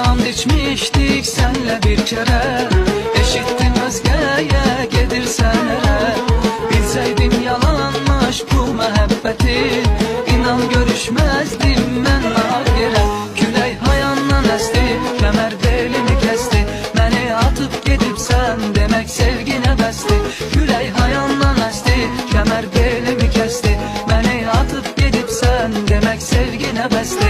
and içmiştik senle bir kere. Eşittim özgeye gedirsen ere. Bilseydim yalanmış bu muhabbeti, İnan görüşmezdim mən ahirə. Külək hayandan əsti, kəmər belimi kəsti. Məni atıp gedibsən demək sevginə bəsdi. Külək hayandan əsti, kəmər belimi kəsti. Məni atıp gedibsən demək sevginə bəsdi.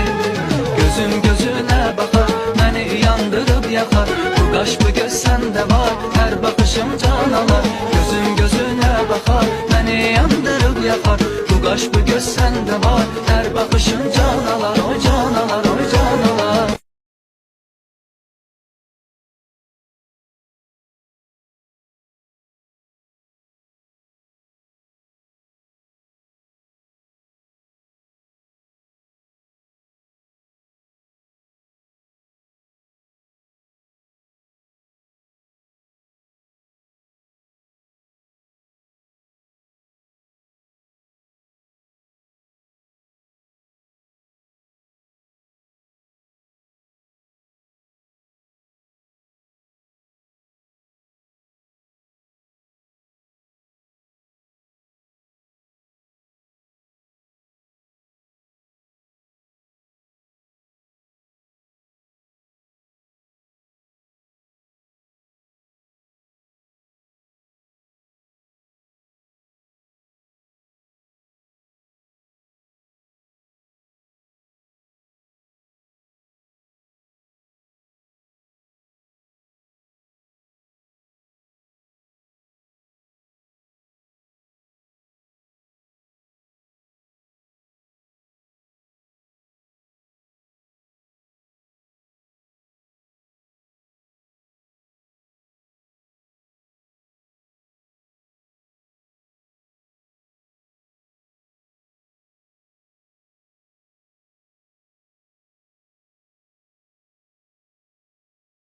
Gözüm gözünə baxar, məni yandırıb yaxar. Bu qaş bu göz səndə var, hər baxışım can alar. Gözüm gözünə baxar, məni yandırıb yaxar. Bu qaş bu göz səndə var.